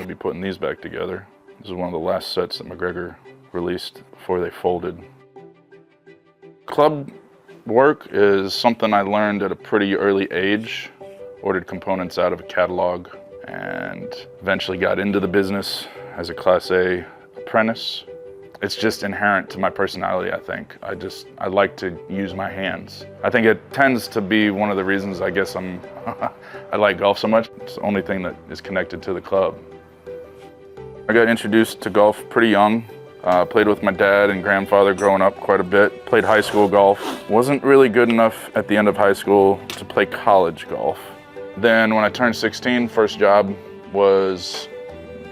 gonna be putting these back together. This is one of the last sets that McGregor released before they folded. Club work is something I learned at a pretty early age. Ordered components out of a catalog and eventually got into the business as a Class A apprentice. It's just inherent to my personality, I think. I like to use my hands. I think it tends to be one of the reasons I guess I like golf so much. It's the only thing that is connected to the club. I got introduced to golf pretty young. Played with my dad and grandfather growing up quite a bit. Played high school golf. Wasn't really good enough at the end of high school to play college golf. Then when I turned 16, first job was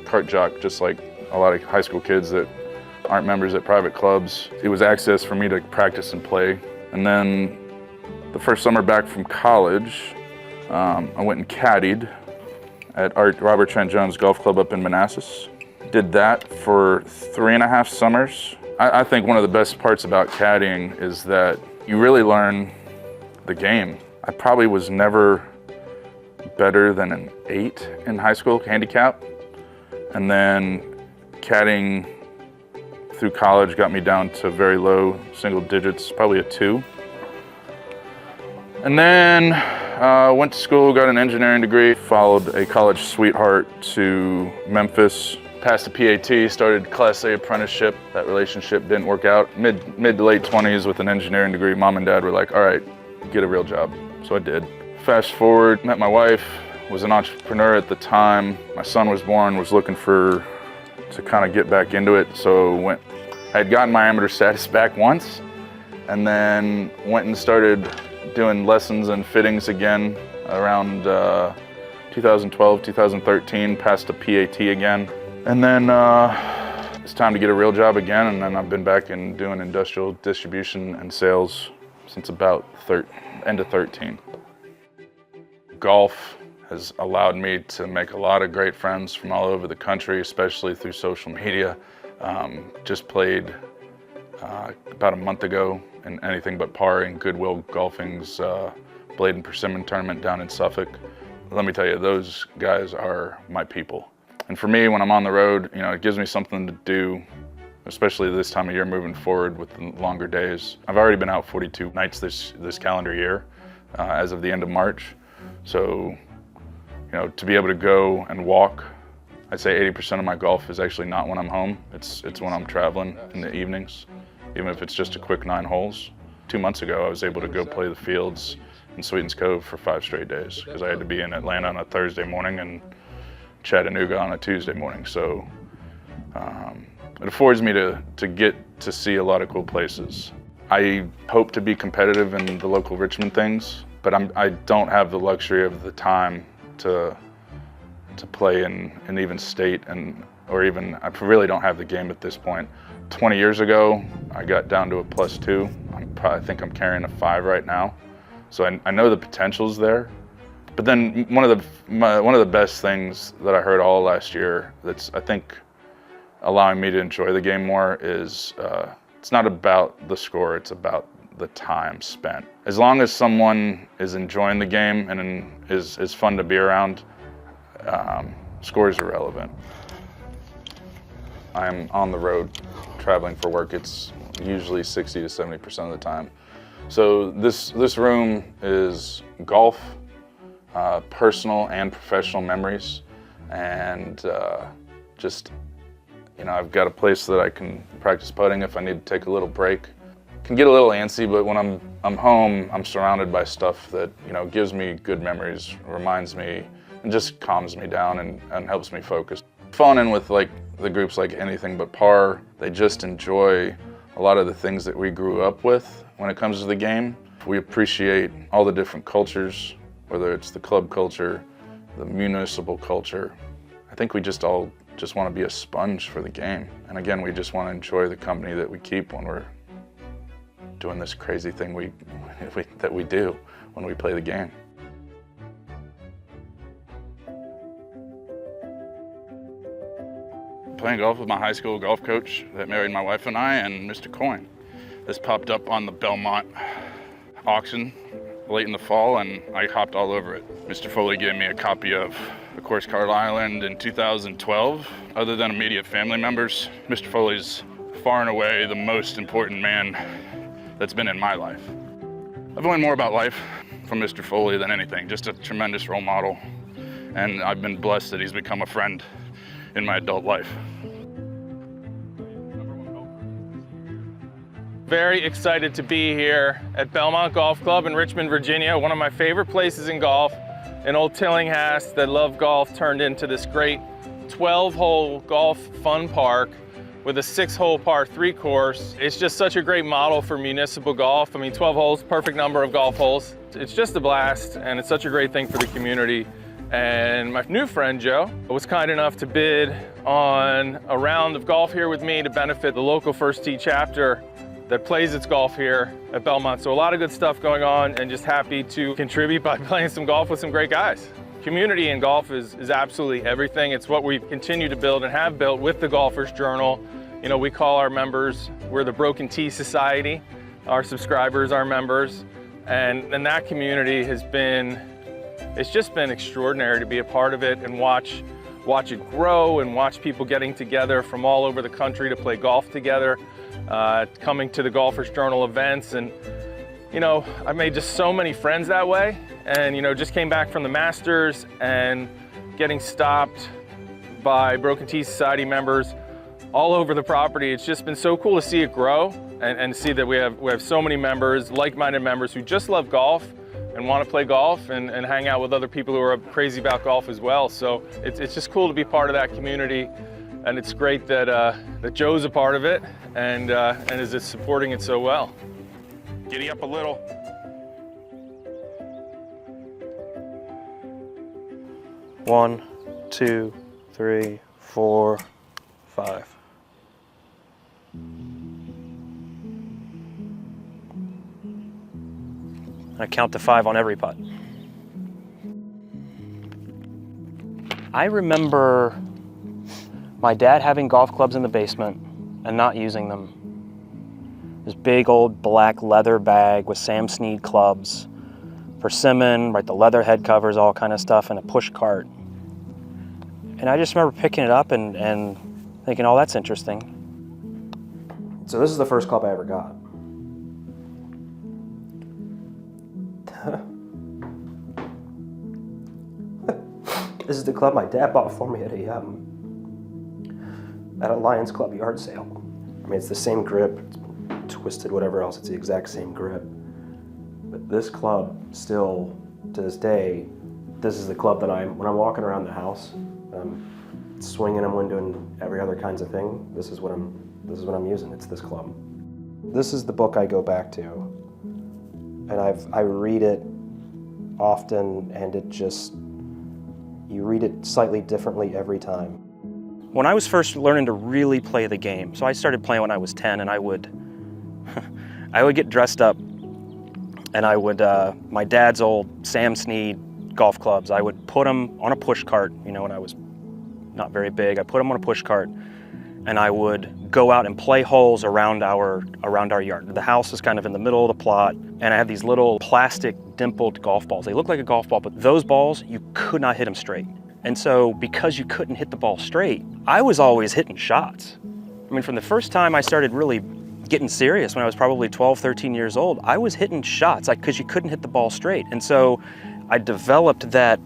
cart jock, just like a lot of high school kids that aren't members at private clubs. It was access for me to practice and play. And then the first summer back from college, I went and caddied at Robert Trent Jones Golf Club up in Manassas. Did that for 3.5 summers. I think one of the best parts about caddying is that you really learn the game. I probably was never better than an 8 in high school handicap. And then caddying through college got me down to very low single digits, probably a 2. And then went to school, got an engineering degree, followed a college sweetheart to Memphis, passed the PAT, started Class A apprenticeship. That relationship didn't work out. Mid to late 20s with an engineering degree, mom and dad were like, all right, get a real job. So I did. Fast forward, met my wife, was an entrepreneur at the time. My son was born, was looking to kind of get back into it. So I had gotten my amateur status back once, and then went and started doing lessons and fittings again around 2012, 2013, passed a PAT again. And then it's time to get a real job again, and then I've been back in doing industrial distribution and sales since about end of 13. Golf has allowed me to make a lot of great friends from all over the country, especially through social media. Just played about a month ago in Anything But Par in Goodwill Golfing's Blade and Persimmon tournament down in Suffolk. Let me tell you, those guys are my people. And for me, when I'm on the road, it gives me something to do, especially this time of year moving forward with the longer days. I've already been out 42 nights this calendar year as of the end of March. So, to be able to go and walk, I'd say 80% of my golf is actually not when I'm home. It's when I'm traveling in the evenings, even if it's just a quick 9 holes. 2 months ago, I was able to go play the fields in Sweetens Cove for 5 straight days because I had to be in Atlanta on a Thursday morning and Chattanooga on a Tuesday morning. So it affords me to get to see a lot of cool places. I hope to be competitive in the local Richmond things, but I don't have the luxury of the time to play in even state or even, I really don't have the game at this point. 20 years ago, I got down to a +2. I think I'm carrying a 5 right now. So I know the potential's there. But then one of the best things that I heard all last year that's, I think, allowing me to enjoy the game more is it's not about the score, it's about the time spent. As long as someone is enjoying the game and is fun to be around, scores are relevant. I'm on the road traveling for work. It's usually 60 to 70% of the time. So this room is golf, personal and professional memories, and I've got a place that I can practice putting if I need to take a little break. Can get a little antsy, but when I'm home, I'm surrounded by stuff that gives me good memories, reminds me, and just calms me down and helps me focus. Falling in with the groups like Anything But Par, they just enjoy a lot of the things that we grew up with when it comes to the game. We appreciate all the different cultures, whether it's the club culture, the municipal culture. I think we just all want to be a sponge for the game. And again, we just want to enjoy the company that we keep when we're doing this crazy thing that we do when we play the game. Playing golf with my high school golf coach that married my wife and I, and Mr. Coyne. This popped up on the Belmont auction late in the fall, and I hopped all over it. Mr. Foley gave me a copy of The Course Card Island in 2012. Other than immediate family members, Mr. Foley's far and away the most important man that's been in my life. I've learned more about life from Mr. Foley than anything, just a tremendous role model. And I've been blessed that he's become a friend in my adult life. Very excited to be here at Belmont Golf Club in Richmond, Virginia, one of my favorite places in golf. An old Tillinghast that loved golf turned into this great 12-hole golf fun park with a 6-hole par 3 course. It's just such a great model for municipal golf. I mean, 12 holes, perfect number of golf holes. It's just a blast, and it's such a great thing for the community. And my new friend, Joe, was kind enough to bid on a round of golf here with me to benefit the local First Tee chapter that plays its golf here at Belmont. So a lot of good stuff going on, and just happy to contribute by playing some golf with some great guys. Community in golf is absolutely everything. It's what we continue to build and have built with the Golfers Journal. You know, we call our members, we're the Broken Tee Society. Our subscribers are members. And that community has been, it's just been extraordinary to be a part of it and watch it grow and watch people getting together from all over the country to play golf together, coming to the Golfers Journal events. And, you know, I made just so many friends that way. And, you know, just came back from the Masters and getting stopped by Broken Tee Society members all over the property. It's just been so cool to see it grow and see that we have so many members, like-minded members who just love golf and want to play golf and hang out with other people who are crazy about golf as well. So it's just cool to be part of that community, and it's great that that Joe's a part of it and is supporting it so well. Giddy up a little. One, 2, 3, 4, 5. I count to 5 on every putt. I remember my dad having golf clubs in the basement and not using them. This big old black leather bag with Sam Snead clubs, persimmon, right, the leather head covers, all kind of stuff, and a push cart. And I just remember picking it up and thinking, oh, that's interesting. So this is the first club I ever got. This is the club my dad bought for me at a Lions Club yard sale. I mean, it's the same grip, it's twisted, whatever else, it's the exact same grip. But this club, still to this day, this is the club that when I'm walking around the house, swinging them when doing every other kinds of thing, this is what I'm using. It's this club. This is the book I go back to, and I read it often, and you read it slightly differently every time. When I was first learning to really play the game, so I started playing when I was 10, and I would get dressed up, and I would, my dad's old Sam Snead golf clubs, I would put them on a push cart, you know, when I was not very big. I put them on a push cart, and I would go out and play holes around our yard. The house is kind of in the middle of the plot, and I had these little plastic dimpled golf balls. They look like a golf ball, but those balls, you could not hit them straight. And so because you couldn't hit the ball straight, I was always hitting shots. I mean, from the first time I started really getting serious, when I was probably 12, 13 years old, I was hitting shots because you couldn't hit the ball straight. And so I developed that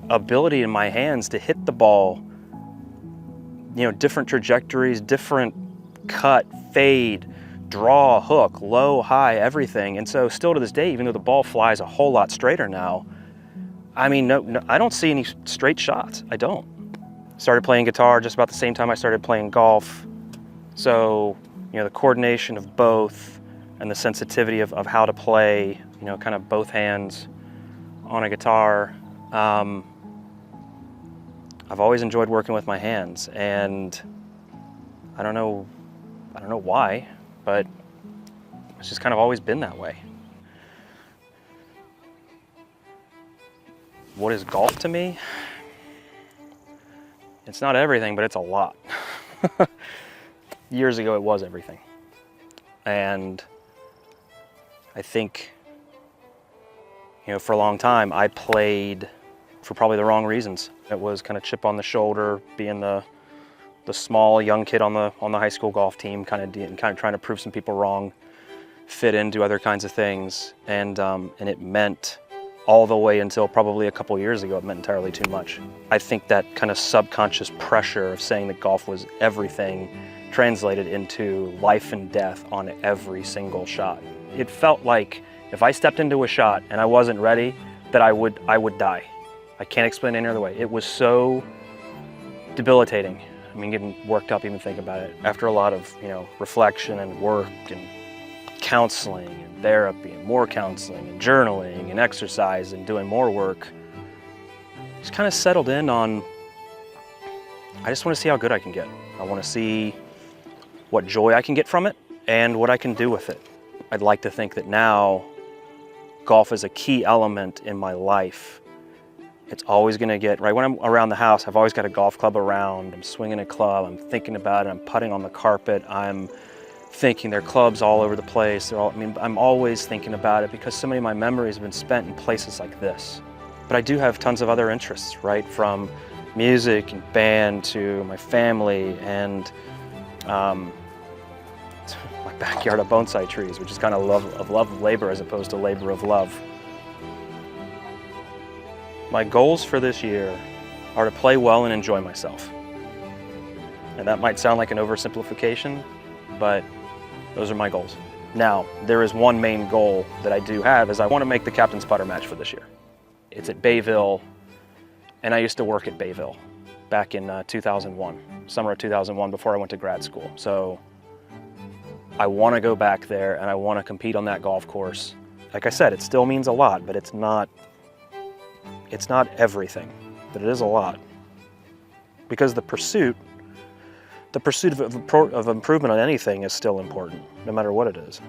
ability in my hands to hit the ball, you know, different trajectories, different cut, fade, draw, hook, low, high, everything. And so still to this day, even though the ball flies a whole lot straighter now, I mean, no, I don't see any straight shots. I don't. Started playing guitar just about the same time I started playing golf. So, you know, the coordination of both and the sensitivity of how to play, you know, kind of both hands on a guitar. I've always enjoyed working with my hands, and I don't know why, but it's just kind of always been that way. What is golf to me? It's not everything, but it's a lot. Years ago, it was everything. And I think You know, for a long time, I played for probably the wrong reasons. It was kind of chip on the shoulder, being the small young kid on the high school golf team, kind of trying to prove some people wrong, fit into other kinds of things, and it meant all the way until probably a couple years ago, it meant entirely too much. I think that kind of subconscious pressure of saying that golf was everything translated into life and death on every single shot. It felt like if I stepped into a shot and I wasn't ready, that I would die. I can't explain it any other way. It was so debilitating. I mean, getting worked up even thinking about it. After a lot of, reflection and work and counseling and therapy and more counseling and journaling and exercise and doing more work, just kind of settled in on, I just want to see how good I can get. I want to see what joy I can get from it and what I can do with it. I'd like to think that now golf is a key element in my life. It's always going to get, right when I'm around the house, I've always got a golf club around, I'm swinging a club, I'm thinking about it, I'm putting on the carpet, I'm thinking there are clubs all over the place. I'm always thinking about it because so many of my memories have been spent in places like this. But I do have tons of other interests, right? From music and band to my family and my backyard of bonsai trees, which is kind of love of labor as opposed to labor of love. My goals for this year are to play well and enjoy myself. And that might sound like an oversimplification, but those are my goals. Now, there is one main goal that I do have is I want to make the captain's putter match for this year. It's at Bayville, and I used to work at Bayville back in 2001, summer of 2001 before I went to grad school. So I want to go back there and I want to compete on that golf course. Like I said, it still means a lot, but it's not everything, but it is a lot. Because the pursuit of improvement on anything is still important, no matter what it is.